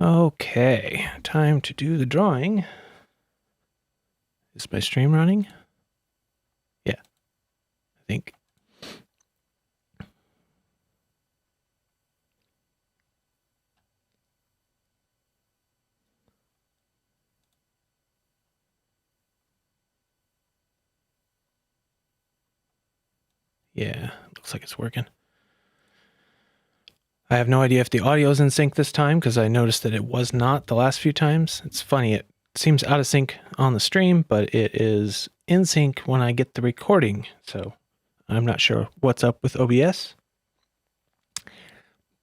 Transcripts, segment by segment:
Okay, time to do the drawing. Is my stream running? Yeah, I think. Yeah, looks like it's working. I have no idea if the audio is in sync this time because I noticed that it was not the last few times. It's funny, it seems out of sync on the stream, but it is in sync when I get the recording. So I'm not sure what's up with OBS.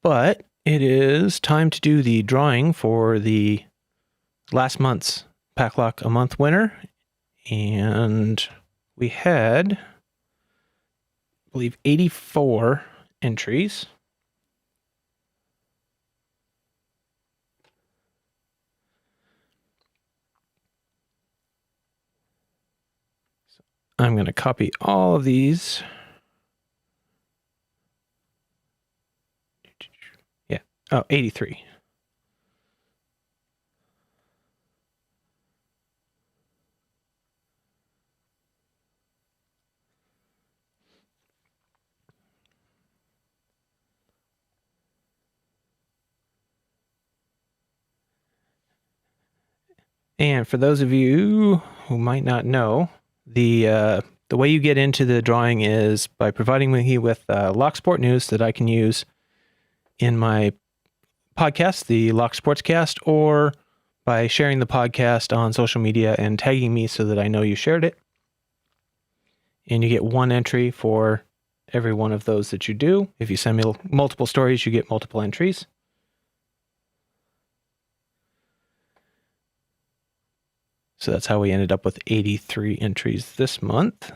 But it is time to do the drawing for the last month's Paclock a month winner. And we had, I believe, 84 entries. I'm going to copy all of these. Yeah. Oh, 83. And for those of you who might not know, the way you get into the drawing is by providing me with Lock Sport news that I can use in my podcast, the Lock Sportscast, or by sharing the podcast on social media and tagging me so that I know you shared it. And you get one entry for every one of those that you do. If you send me multiple stories, you get multiple entries. So that's how we ended up with 83 entries this month.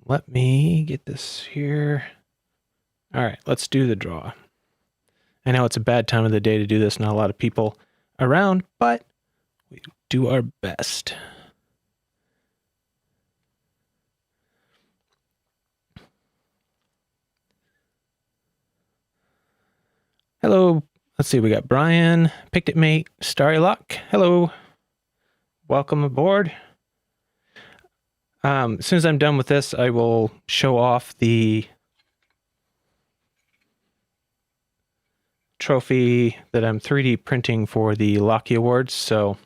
Let me get this here. All right, let's do the draw. I know it's a bad time of the day to do this, not a lot of people around, but we do our best. Hello. Let's see, we got Brian, Picked It Mate, Starry Lock. Hello. Welcome aboard. As soon as I'm done with this, I will show off the trophy that I'm 3D printing for the Locky Awards. So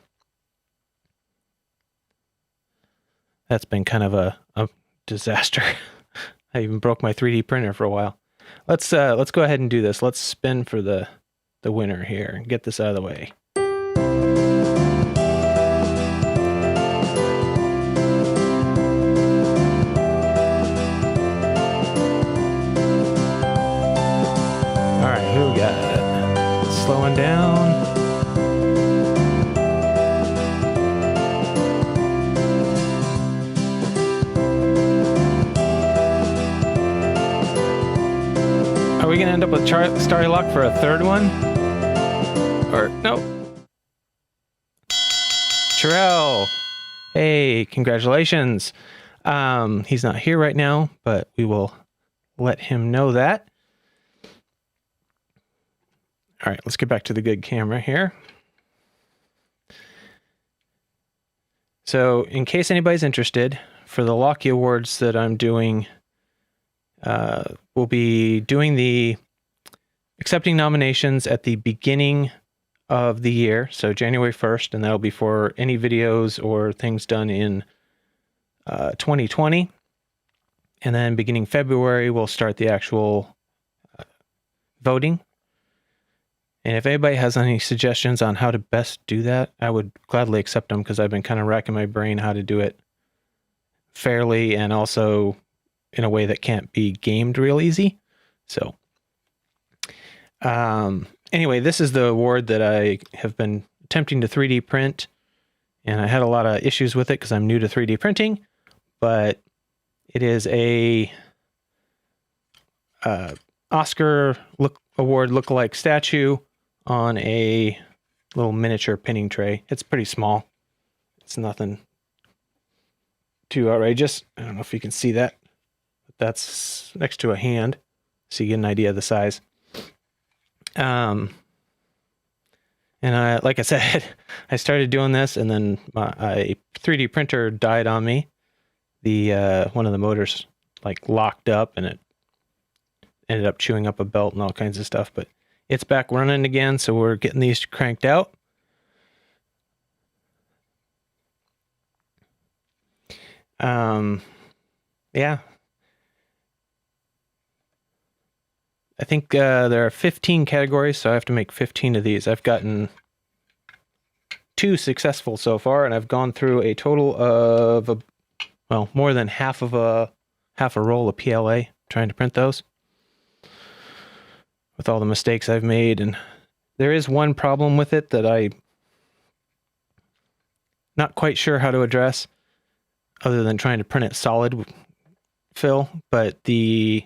that's been kind of a disaster. I even broke my 3D printer for a while. Let's go ahead and do this. Let's spin for the winner here and get this out of the way. All right, who we got? Slowing down. Are we gonna end up with Starry Lock for a third one? Or no? Terrell. Hey, congratulations. He's not here right now, but we will let him know that. All right, let's get back to the good camera here. So in case anybody's interested, for the Locky Awards that I'm doing, we'll be doing the accepting nominations at the beginning of the year, so January 1st, and that'll be for any videos or things done in 2020. And then beginning February, we'll start the actual voting. And if anybody has any suggestions on how to best do that, I would gladly accept them because I've been kind of racking my brain how to do it fairly and also in a way that can't be gamed real easy. So anyway, this is the award that I have been attempting to 3D print, and I had a lot of issues with it because I'm new to 3D printing, but it is a Oscar award lookalike statue on a little miniature pinning tray. It's pretty small. It's nothing too outrageous. I don't know if you can see that, but that's next to a hand, so you get an idea of the size. And like I said, I started doing this, and then my 3D printer died on me. The one of the motors like locked up, and it ended up chewing up a belt and all kinds of stuff. But it's back running again, so we're getting these cranked out. Yeah. I think there are 15 categories, so I have to make 15 of these. I've gotten 2 successful so far, and I've gone through a total of more than half a roll of PLA trying to print those with all the mistakes I've made. And there is one problem with it that I'm not quite sure how to address, other than trying to print it solid fill, but the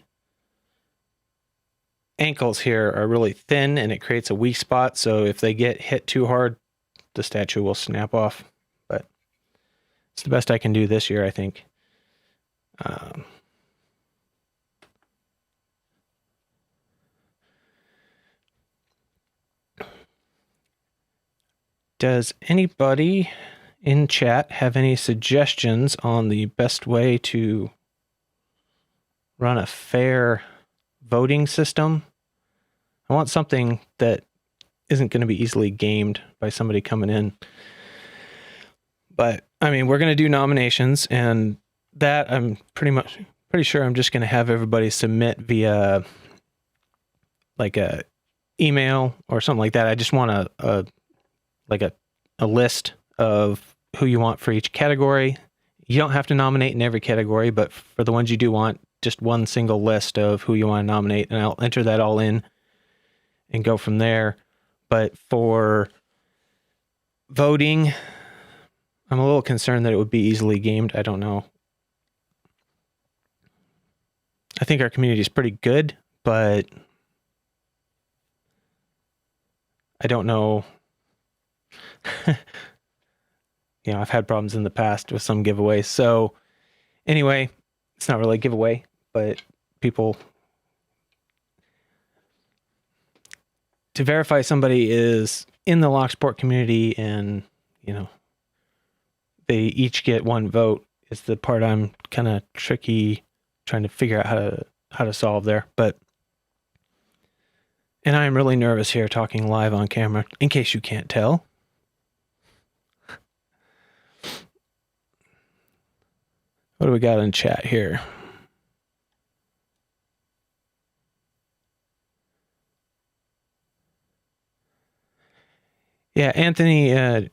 ankles here are really thin and it creates a weak spot, so if they get hit too hard, the statue will snap off. But it's the best I can do this year, I think. Does anybody in chat have any suggestions on the best way to run a fair voting system? I want something that isn't going to be easily gamed by somebody coming in. But I mean, we're going to do nominations, and that I'm pretty sure I'm just going to have everybody submit via like a email or something like that. I just want a list of who you want for each category. You don't have to nominate in every category, but for the ones you do want, just one single list of who you want to nominate, and I'll enter that all in and go from there. But for voting, I'm a little concerned that it would be easily gamed. I don't know. I think our community is pretty good, but I don't know. I've had problems in the past with some giveaways. So anyway, it's not really a giveaway, but people, to verify somebody is in the Lock Sport community and, they each get one vote is the part I'm kind of trying to figure out how to solve there. And I'm really nervous here talking live on camera, in case you can't tell. What do we got in chat here? Yeah, Anthony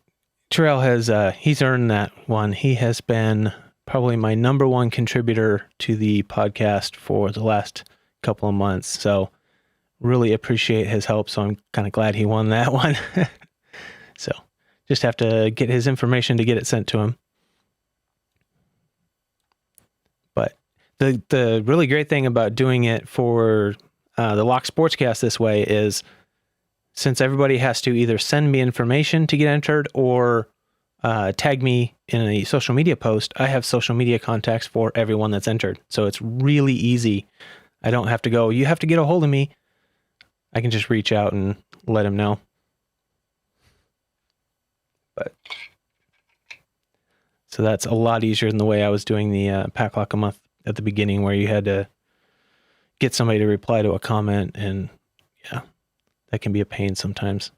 Terrell has he's earned that one. He has been probably my number one contributor to the podcast for the last couple of months. So really appreciate his help. So I'm kind of glad he won that one. So just have to get his information to get it sent to him. But the really great thing about doing it for the Lock Sportscast this way is, since everybody has to either send me information to get entered or tag me in a social media post, I have social media contacts for everyone that's entered. So it's really easy. I don't have to go, you have to get a hold of me. I can just reach out and let them know. But so that's a lot easier than the way I was doing the Paclock a month at the beginning, where you had to get somebody to reply to a comment, and yeah, that can be a pain sometimes.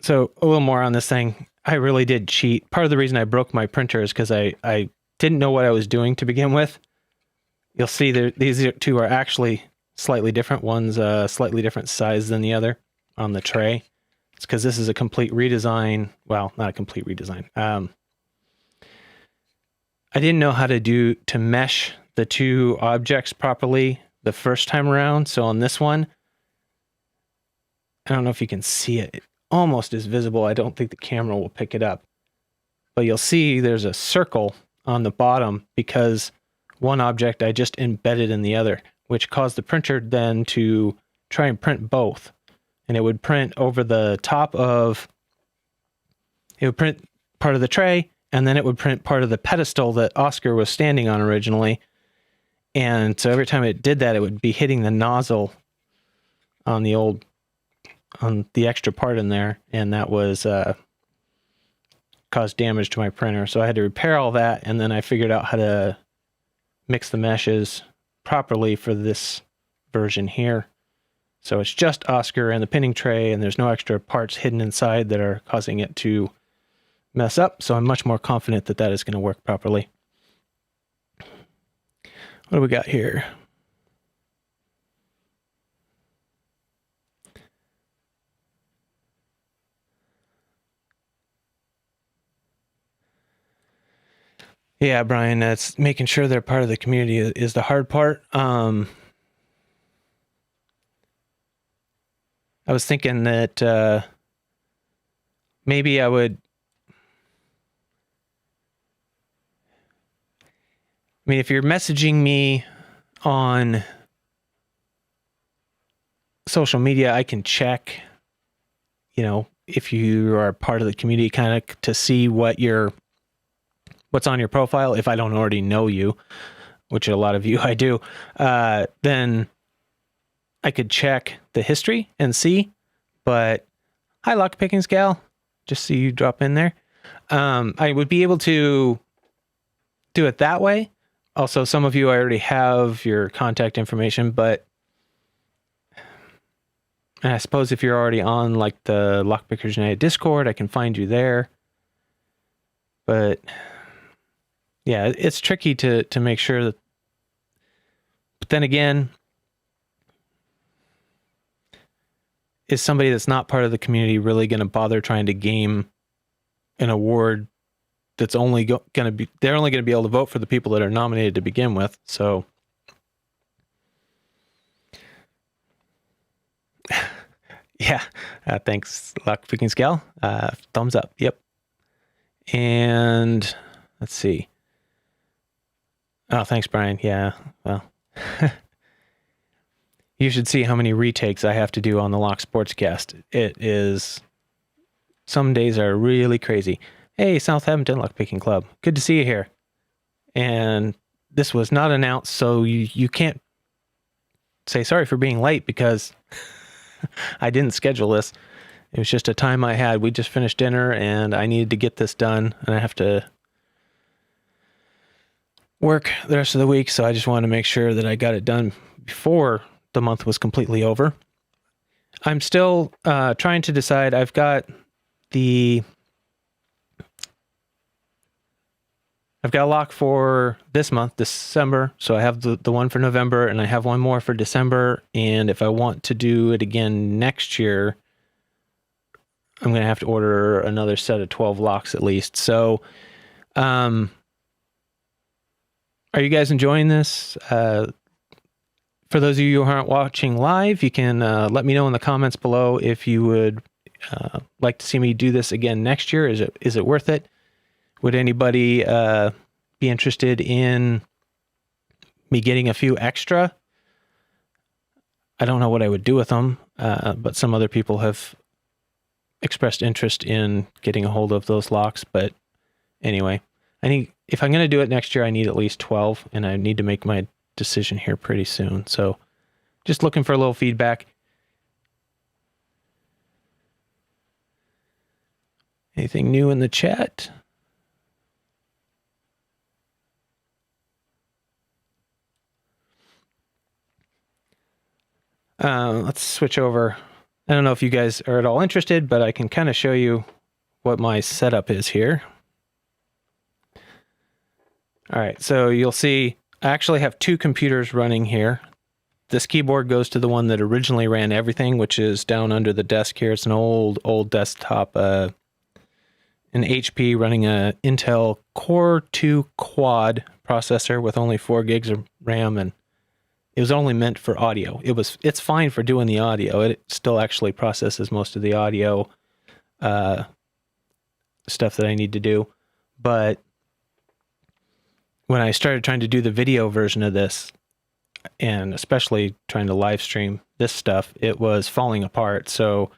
So a little more on this thing. I really did cheat. Part of the reason I broke my printer is because I didn't know what I was doing to begin with. You'll see these two are actually slightly different. One's a slightly different size than the other on the tray. It's because this is a complete redesign. Well, not a complete redesign. I didn't know how to mesh the two objects properly the first time around. So on this one, I don't know if you can see it. It almost is visible. I don't think the camera will pick it up. But you'll see there's a circle on the bottom because one object I just embedded in the other, which caused the printer then to try and print both. And it would print over the top of, it would print part of the tray, and then it would print part of the pedestal that Oscar was standing on originally. And so every time it did that, it would be hitting the nozzle on the extra part in there, and that was caused damage to my printer. So I had to repair all that, and then I figured out how to mix the meshes properly for this version here. So it's just Oscar and the pinning tray, and there's no extra parts hidden inside that are causing it to mess up. So I'm much more confident that that is going to work properly. What do we got here? Yeah, Brian, that's making sure they're part of the community is the hard part. I was thinking that maybe I would. I mean, if you're messaging me on social media, I can check, if you are part of the community, kind of to see what's on your profile. If I don't already know you, which a lot of you I do, then I could check the history and see. But hi, Lockpickers gal, just see you drop in there. I would be able to do it that way. Also, some of you I already have your contact information, but I suppose if you're already on like the Lockpickers United Discord, I can find you there. But yeah, it's tricky to make sure that. But then again, is somebody that's not part of the community really going to bother trying to game an award that's only going to be, they're only going to be able to vote for the people that are nominated to begin with. So yeah, thanks, Lockpickers gal. Thumbs up. Yep. And let's see. Oh, thanks, Brian. Yeah, well, you should see how many retakes I have to do on the Lock Sportscast. It is, some days are really crazy. Hey, Southampton Lockpicking Club. Good to see you here. And this was not announced, so you can't say sorry for being late because I didn't schedule this. It was just a time I had. We just finished dinner and I needed to get this done, and I have to work the rest of the week, so I just wanted to make sure that I got it done before the month was completely over. I'm still trying to decide. I've got a lock for this month, December. So I have the one for November, and I have one more for December. And if I want to do it again next year, I'm going to have to order another set of 12 locks at least. So, are you guys enjoying this? For those of you who aren't watching live, you can let me know in the comments below if you would like to see me do this again next year. Is it worth it? Would anybody be interested in me getting a few extra? I don't know what I would do with them, but some other people have expressed interest in getting a hold of those locks. But anyway, if I'm going to do it next year, I need at least 12, and I need to make my decision here pretty soon. So just looking for a little feedback. Anything new in the chat? Let's switch over. I don't know if you guys are at all interested, but I can kind of show you what my setup is here. All right, so you'll see I actually have two computers running here. This keyboard goes to the one that originally ran everything, which is down under the desk here. It's an old desktop, an HP running a Intel Core 2 Quad processor with only 4 gigs of RAM, and it was only meant for audio. It's fine for doing the audio. It still actually processes most of the audio stuff that I need to do. But when I started trying to do the video version of this, and especially trying to live stream this stuff, it was falling apart. So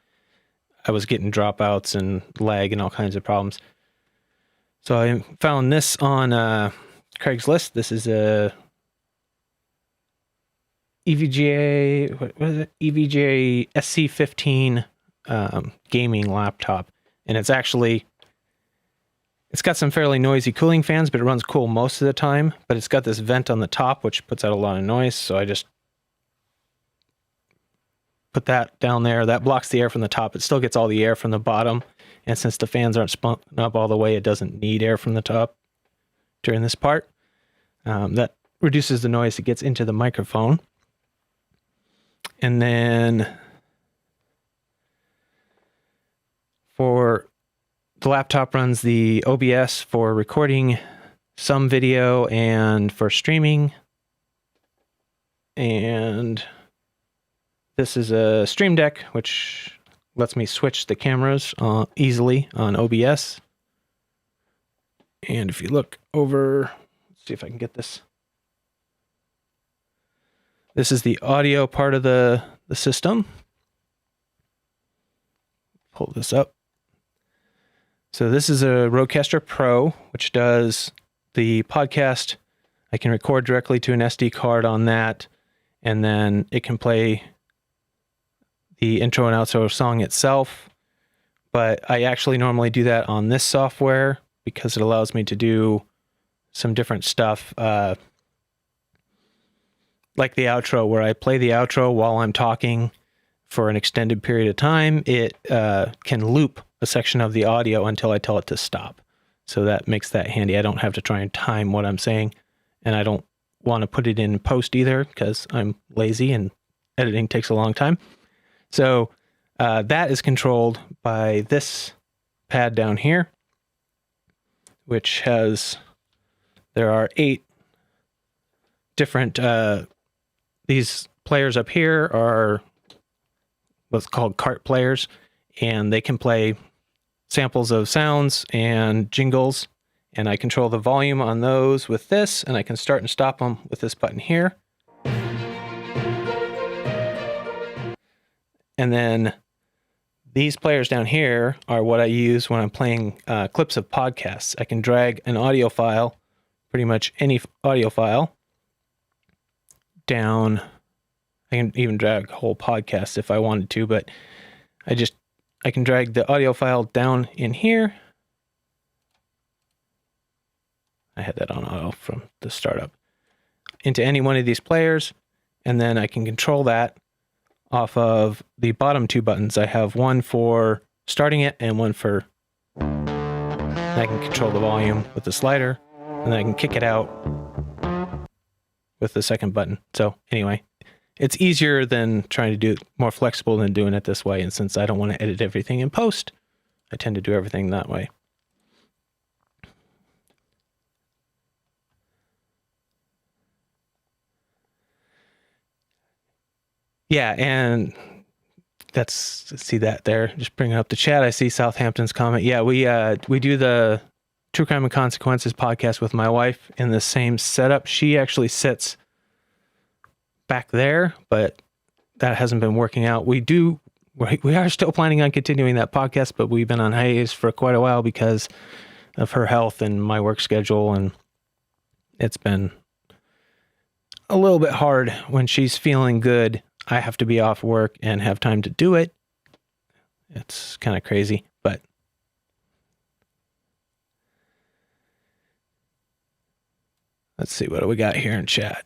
I was getting dropouts and lag and all kinds of problems. So I found this on Craigslist. This is a EVGA, what is it? EVGA SC15 gaming laptop. And it's got some fairly noisy cooling fans, but it runs cool most of the time. But it's got this vent on the top, which puts out a lot of noise. So I just put that down there. That blocks the air from the top. It still gets all the air from the bottom. And since the fans aren't spun up all the way, it doesn't need air from the top during this part. That reduces the noise that gets into the microphone. And then for the laptop runs the OBS for recording some video and for streaming. And this is a Stream Deck, which lets me switch the cameras easily on OBS. And if you look over, let's see if I can get this. This is the audio part of the system. Pull this up. So this is a Rodecaster Pro, which does the podcast. I can record directly to an SD card on that, and then it can play the intro and outro song itself. But I actually normally do that on this software because it allows me to do some different stuff, like the outro, where I play the outro while I'm talking for an extended period of time. It can loop a section of the audio until I tell it to stop. So that makes that handy. I don't have to try and time what I'm saying, and I don't want to put it in post either because I'm lazy and editing takes a long time. So that is controlled by this pad down here, which there are 8 different, these players up here are what's called cart players, and they can play samples of sounds and jingles, and I control the volume on those with this, and I can start and stop them with this button here. And then these players down here are what I use when I'm playing clips of podcasts. I can drag an audio file, pretty much any audio file, down. I can even drag a whole podcast if I wanted to, but I can drag the audio file down in here. I had that on auto from the startup. Into any one of these players, and then I can control that off of the bottom 2 buttons. I have one for starting it and one for, I can control the volume with the slider, and then I can kick it out with the second button. So anyway, it's easier than trying to do it, more flexible than doing it this way. And since I don't want to edit everything in post, I tend to do everything that way. Yeah, and let's see that there. Just bringing up the chat. I see Southampton's comment. Yeah, we do the True Crime and Consequences podcast with my wife in the same setup. She actually sits back there, but that hasn't been working out. We are still planning on continuing that podcast, but we've been on hiatus for quite a while because of her health and my work schedule, and it's been a little bit hard. When she's feeling good, I have to be off work and have time to do it. It's kind of crazy, but let's see, what do we got here in chat?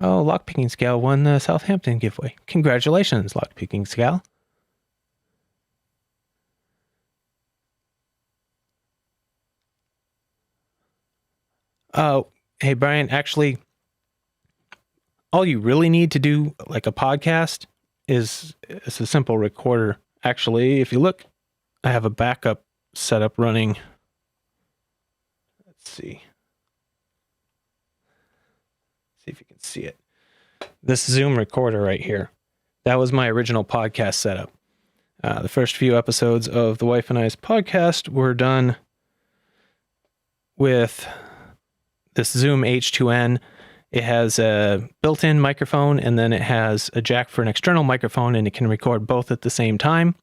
Oh, Lockpicking Scale won the Southampton giveaway. Congratulations, Lockpicking Scale. Oh, hey, Brian, actually, all you really need to do, like a podcast, is a simple recorder. Actually, if you look, I have a backup setup running. Let's see. See if you can see it. This Zoom recorder right here. That was my original podcast setup. The first few episodes of the Wife and I's podcast were done with this Zoom H2N, It has a built-in microphone, and then it has a jack for an external microphone, and it can record both at the same time.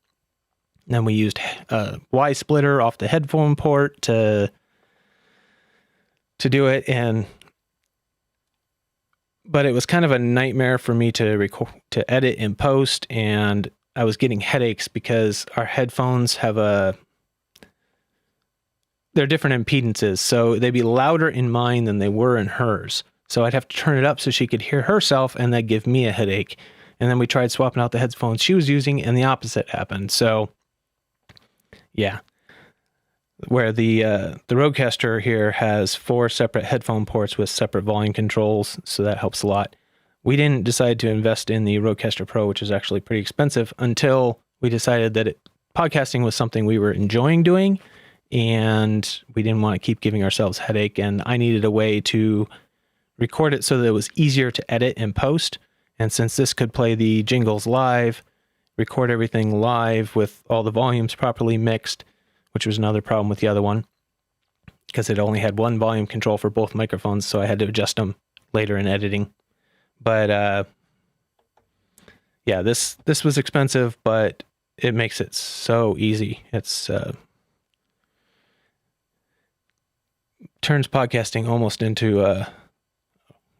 And then we used a Y splitter off the headphone port to do it, but it was kind of a nightmare for me to edit and post, and I was getting headaches because our headphones they're different impedances, so they'd be louder in mine than they were in hers. So I'd have to turn it up so she could hear herself, and that'd give me a headache. And then we tried swapping out the headphones she was using, and the opposite happened. So, yeah. Where the Rodecaster here has 4 separate headphone ports with separate volume controls, so that helps a lot. We didn't decide to invest in the Rodecaster Pro, which is actually pretty expensive, until we decided that podcasting was something we were enjoying doing, and we didn't want to keep giving ourselves headache, and I needed a way to record it so that it was easier to edit and post. And since this could play the jingles live, record everything live with all the volumes properly mixed, which was another problem with the other one because it only had one volume control for both microphones, so I had to adjust them later in editing. But yeah, this was expensive, but it makes it so easy. It's turns podcasting almost into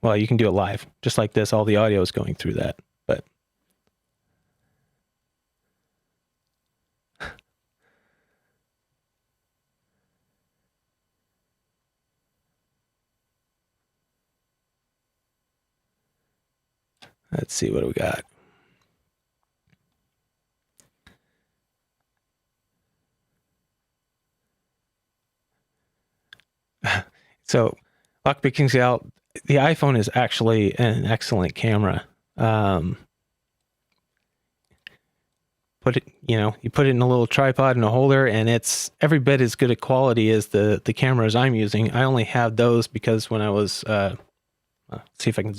well, you can do it live, just like this. All the audio is going through that. But let's see what we got. So, Lockpickers out. The iPhone is actually an excellent camera. You put it in a little tripod and a holder, and it's every bit as good a quality as the cameras I'm using. I only have those because when I was, see if I can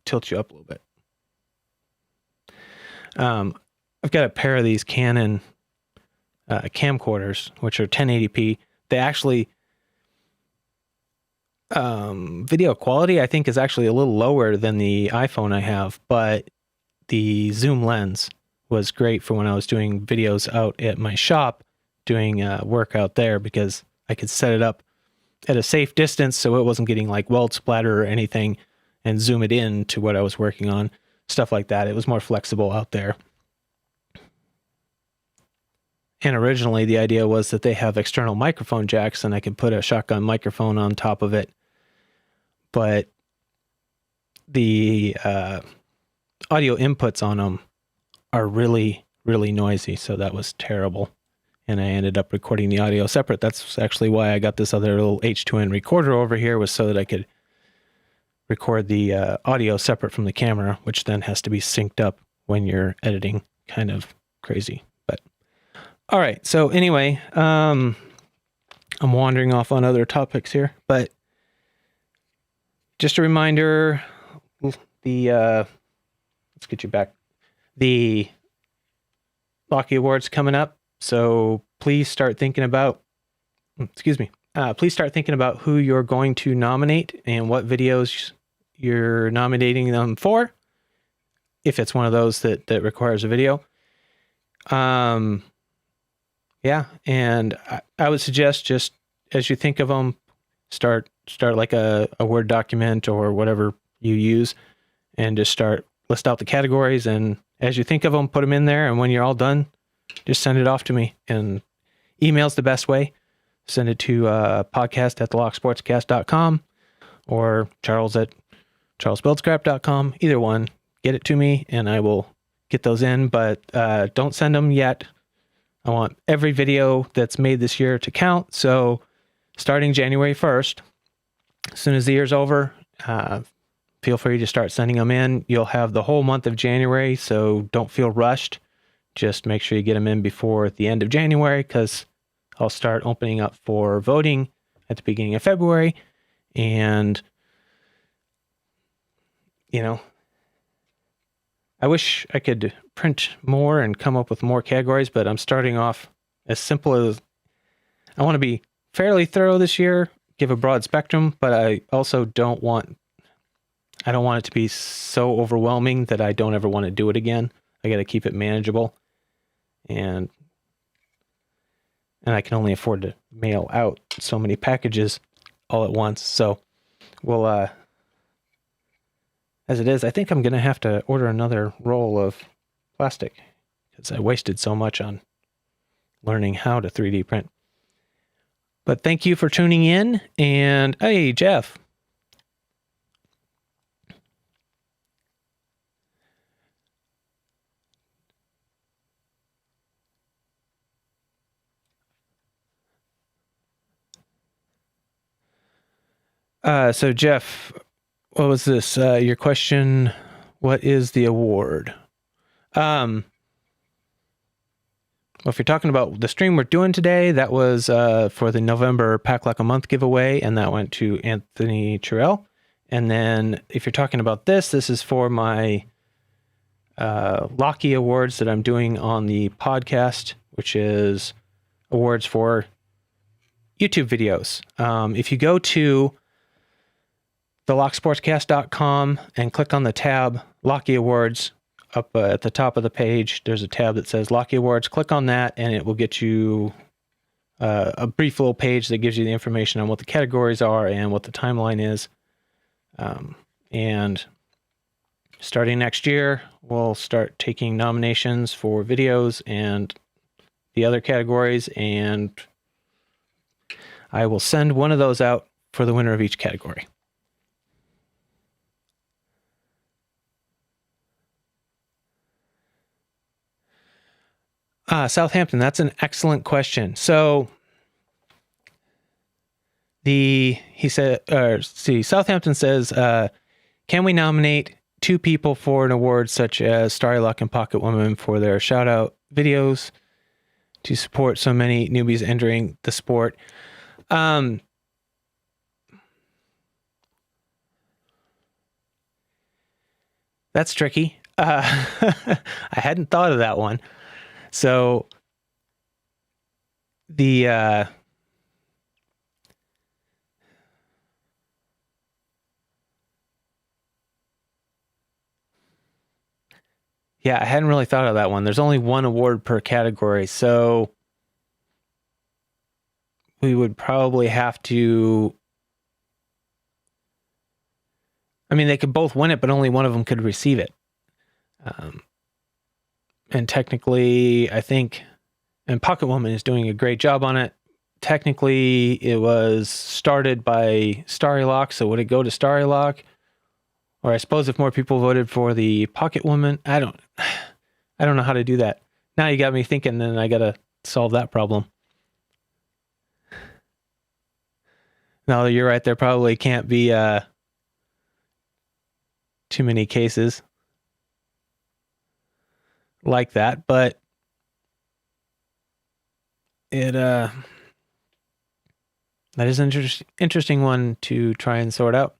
tilt you up a little bit. I've got a pair of these Canon camcorders, which are 1080p. They actually, video quality, I think, is actually a little lower than the iPhone I have, but the zoom lens was great for when I was doing videos out at my shop, doing work out there, because I could set it up at a safe distance so it wasn't getting like weld splatter or anything, and zoom it in to what I was working on, stuff like that. It was more flexible out there. And originally the idea was that they have external microphone jacks and I could put a shotgun microphone on top of it. But the audio inputs on them are really, really noisy. So that was terrible. And I ended up recording the audio separate. That's actually why I got this other little H2N recorder over here, was so that I could record the audio separate from the camera, which then has to be synced up when you're editing. Kind of crazy. All right. So anyway, I'm wandering off on other topics here, but just a reminder, let's get you back. The Locky Awards coming up. So please start thinking about, please start thinking about who you're going to nominate and what videos you're nominating them for, if it's one of those that requires a video. Yeah, and I would suggest, just as you think of them, start like a Word document or whatever you use, and just list out the categories, and as you think of them, put them in there, and when you're all done, just send it off to me. And email's the best way. Send it to podcast@locksportscast.com or charles@charlesbuildscrap.com. Either one, get it to me, and I will get those in, but don't send them yet. I want every video that's made this year to count. So starting January 1st, as soon as the year's over, feel free to start sending them in. You'll have the whole month of January, so don't feel rushed. Just make sure you get them in before the end of January, because I'll start opening up for voting at the beginning of February. And, I wish I could print more and come up with more categories, but I'm starting off as simple as I want to be fairly thorough this year, give a broad spectrum, but I also don't want I don't want it to be so overwhelming that I don't ever want to do it again. I got to keep it manageable, and I can only afford to mail out so many packages all at once. So we'll, as it is, I think I'm going to have to order another roll of plastic because I wasted so much on learning how to 3D print. But thank you for tuning in. And hey, Jeff. So Jeff, what was this? Your question, what is the award? Well, if you're talking about the stream we're doing today, that was for the November Paclock a Month giveaway, and that went to Anthony Churell. And then if you're talking about this is for my Locky Awards that I'm doing on the podcast, which is awards for YouTube videos. If you go to locksportscast.com and click on the tab Locky Awards up at the top of the page, there's a tab that says Locky Awards. Click on that and it will get you a brief little page that gives you the information on what the categories are and what the timeline is. And starting next year, we'll start taking nominations for videos and the other categories, and I will send one of those out for the winner of each category. Southampton, that's an excellent question. So Southampton says, can we nominate 2 people for an award such as Starry Lock and Pocket Woman for their shout out videos to support so many newbies entering the sport? That's tricky. I hadn't thought of that one. So I hadn't really thought of that one. There's only one award per category, so we would probably have to, I mean, they could both win it, but only one of them could receive it. And technically, I think, and Pocket Woman is doing a great job on it. Technically, it was started by Starry Lock, so would it go to Starry Lock? Or I suppose if more people voted for the Pocket Woman, I don't know how to do that. Now you got me thinking, and I got to solve that problem. No, you're right. There probably can't be too many cases like that, but that is an interesting one to try and sort out.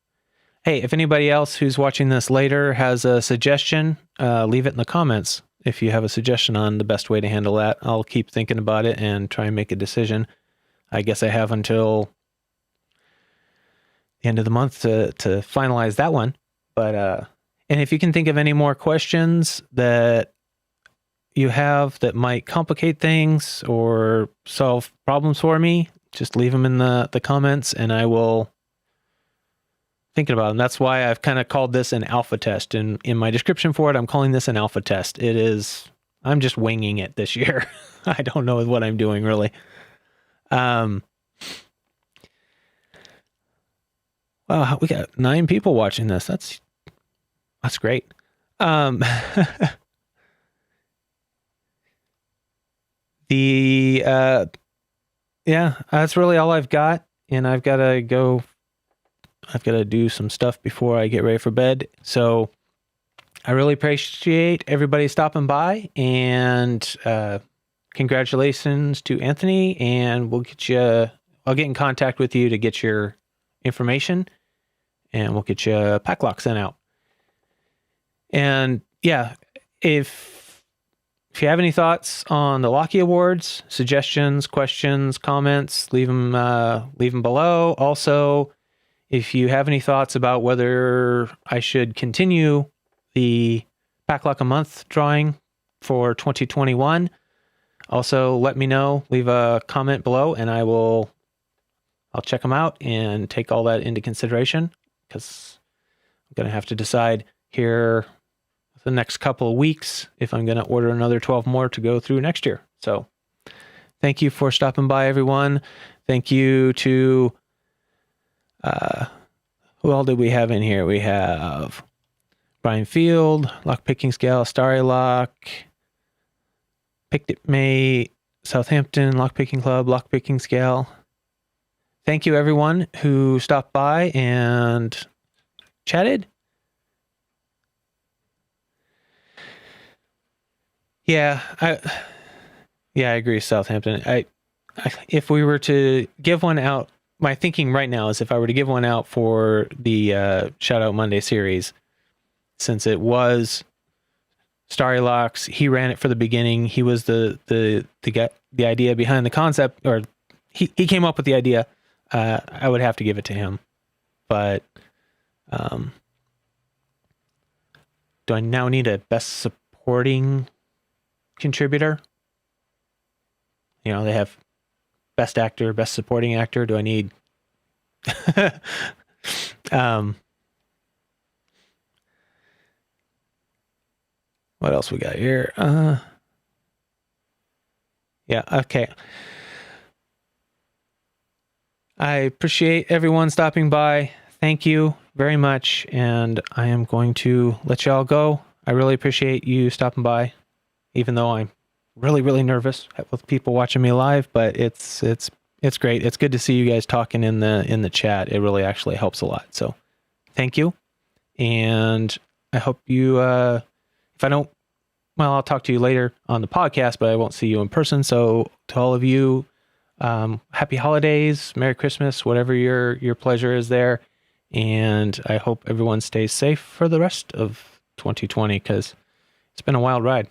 Hey, if anybody else who's watching this later has a suggestion, leave it in the comments. If you have a suggestion on the best way to handle that, I'll keep thinking about it and try and make a decision. I guess I have until the end of the month to finalize that one. But and if you can think of any more questions that you have that might complicate things or solve problems for me, just leave them in the comments and I will think about them. That's why I've kind of called this an alpha test. And in my description for it, I'm calling this an alpha test. I'm just winging it this year. I don't know what I'm doing really. Wow, we got 9 people watching this. That's great. That's really all I've got, and I've got to do some stuff before I get ready for bed. So I really appreciate everybody stopping by, and congratulations to Anthony, and I'll get in contact with you to get your information, and we'll get you a Paclock sent out. And yeah, if you have any thoughts on the Locky Awards, suggestions, questions, comments, leave them below. Also, If you have any thoughts about whether I should continue the Paclock a month drawing for 2021, also let me know. Leave a comment below, and I'll check them out and take all that into consideration, because I'm going to have to decide here the next couple of weeks if I'm going to order another 12 more to go through next year. So thank you for stopping by, everyone. Thank you to, who all did we have in here? We have Brian Field, Lock Picking Scale, Starry Lock, Picked It May, Southampton, Lock Picking Club, Lock Picking Scale. Thank you, everyone who stopped by and chatted. Yeah, I agree, Southampton. If we were to give one out, my thinking right now is if I were to give one out for the Shout Out Monday series, since it was Starry Locks, he ran it for the beginning. He was the idea behind the concept, or he came up with the idea. I would have to give it to him. But do I now need a best supporting contributor? They have best actor, best supporting actor. Do I need what else we got here? Yeah, okay. I appreciate everyone stopping by. Thank you very much, and I am going to let y'all go. I really appreciate you stopping by, even though I'm really, really nervous with people watching me live, but it's great. It's good to see you guys talking in the chat. It really actually helps a lot. So thank you. And I hope you, if I don't, well, I'll talk to you later on the podcast, but I won't see you in person. So to all of you, happy holidays, Merry Christmas, whatever your pleasure is there. And I hope everyone stays safe for the rest of 2020, because it's been a wild ride.